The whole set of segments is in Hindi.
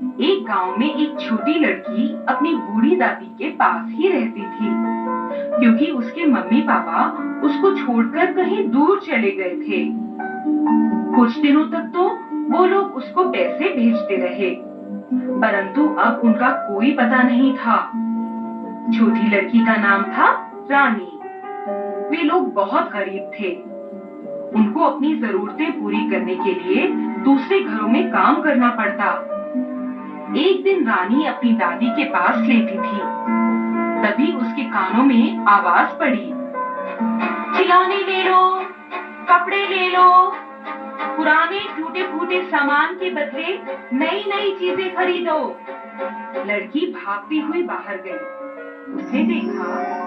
एक गांव में एक छोटी लड़की अपनी बूढ़ी दादी के पास ही रहती थी, क्योंकि उसके मम्मी पापा उसको छोड़कर कहीं दूर चले गए थे। कुछ दिनों तक तो वो लोग उसको पैसे भेजते रहे, परंतु अब उनका कोई पता नहीं था। छोटी लड़की का नाम था रानी। वे लोग बहुत गरीब थे। उनको अपनी जरूरतें पूरी करने के लिए दूसरे घरों में काम करना पड़ता। एक दिन रानी अपनी दादी के पास लेटी थी, तभी उसके कानों में आवाज पड़ी, खिलौने ले लो, कपड़े ले लो, पुराने टूटे फूटे सामान के बदले नई नई चीजें खरीदो। लड़की भागती हुई बाहर गई। उसने देखा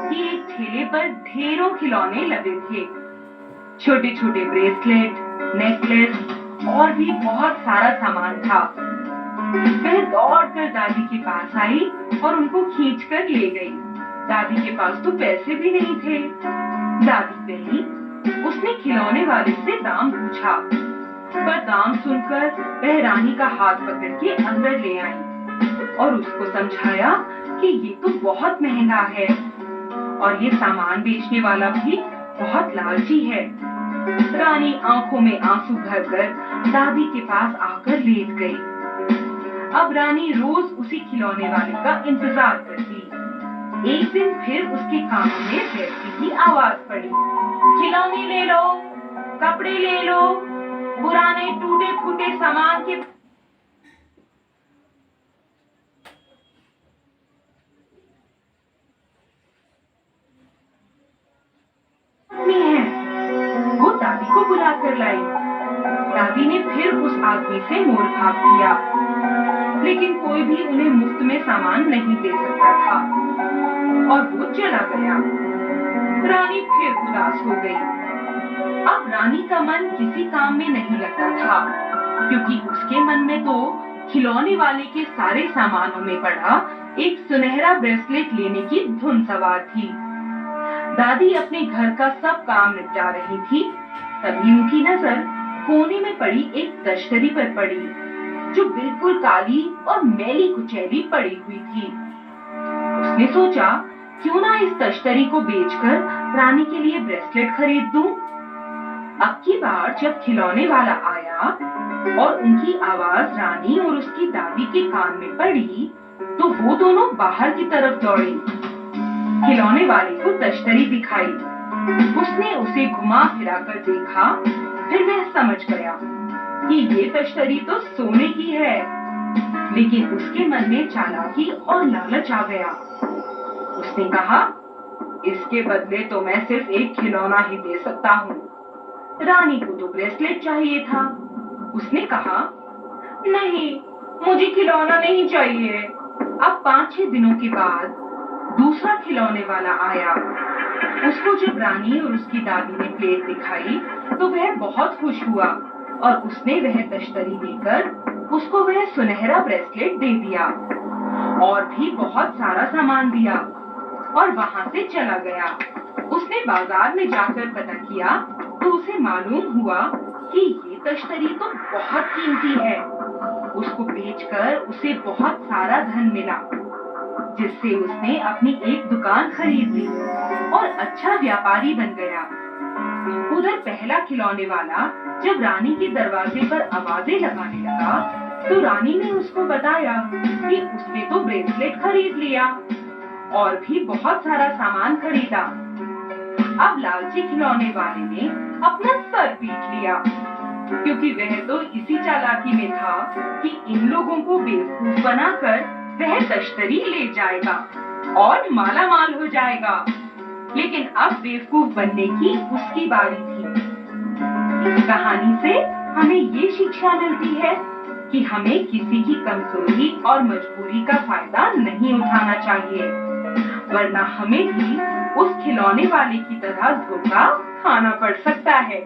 कि एक ठेले पर ढेरों खिलौने लगे थे। छोटे छोटे ब्रेसलेट, नेकलेस और भी बहुत सारा सामान था। वह दौड़कर दादी के पास आई और उनको खींचकर ले गई। दादी के पास तो पैसे भी नहीं थे। दादी गई, उसने खिलौने वाले से दाम पूछा, पर दाम सुनकर वह रानी का हाथ पकड़ के अंदर ले आई और उसको समझाया कि ये तो बहुत महंगा है और ये सामान बेचने वाला भी बहुत लालची है। रानी आंखों में आंसू भरकर दादी के पास आकर लेट गई। अब रानी रोज उसी खिलौने वाले का इंतजार करती। एक दिन फिर उसके कानों में वैसी ही आवाज पड़ी, खिलौने ले लो, कपड़े ले लो, पुराने टूटे फूटे सामान के वो दादी को बुला कर लाई। दादी ने फिर उस आदमी से मोल भाव किया, लेकिन कोई भी उन्हें मुफ्त में सामान नहीं दे सकता था और वो चला गया। रानी फिर उदास हो गई। अब रानी का मन किसी काम में नहीं लगता था, क्योंकि उसके मन में तो खिलौने वाले के सारे सामानों में पड़ा एक सुनहरा ब्रेसलेट लेने की धुन सवार थी। दादी अपने घर का सब काम निपटा रही थी, तभी उनकी नजर कोने में पड़ी एक तश्तरी पर पड़ी, जो बिल्कुल काली और मैली कुचैली पड़ी हुई थी। उसने सोचा, क्यों ना इस तश्तरी को बेचकर रानी के लिए ब्रेसलेट खरीद दूं। अब की बार जब खिलौने वाला आया और उनकी आवाज रानी और उसकी दादी के कान में पड़ी, तो वो दोनों बाहर की तरफ दौड़ी। खिलौने वाले को तश्तरी दिखाई। उसने उसे घुमा फिरा कर देखा, फिर वह समझ गया कि ये तश्तरी तो सोने की है। लेकिन उसके मन में चालाकी और लालच आ गया। उसने कहा, इसके बदले तो मैं सिर्फ एक खिलौना ही दे सकता हूँ। रानी को तो ब्रेसलेट चाहिए था। उसने कहा, नहीं, मुझे खिलौना नहीं चाहिए। अब 5-6 दिनों के बाद दूसरा खिलौने वाला आया। उसको जब रानी और उसकी दादी ने प्लेट दिखाई, तो वह बहुत खुश हुआ और उसने वह तश्तरी देकर उसको वह सुनहरा ब्रेसलेट दे दिया और भी बहुत सारा सामान दिया और वहां से चला गया। उसने बाजार में जाकर पता किया, तो उसे मालूम हुआ कि ये तश्तरी तो बहुत कीमती है। उसको बेचकर उसे बहुत सारा धन मिला, जिससे उसने अपनी एक दुकान खरीद ली और अच्छा व्यापारी बन गया। उधर पहला खिलौने वाला जब रानी के दरवाजे पर आवाजें लगाने लगा, तो रानी ने उसको बताया कि उसने तो ब्रेसलेट खरीद लिया और भी बहुत सारा सामान खरीदा। अब लालची खिलौने वाले ने अपना सर पीट लिया, क्योंकि वह तो इसी चालाकी में था कि इन लोगों को बेवकूफ बनाकर वह तश्तरी ले जाएगा और माला माल हो जाएगा। लेकिन अब बेवकूफ बनने की उसकी बारी थी। इस कहानी से हमें ये शिक्षा मिलती है कि हमें किसी की कमजोरी और मजबूरी का फायदा नहीं उठाना चाहिए, वरना हमें भी उस खिलौने वाले की तरह धोखा खाना पड़ सकता है।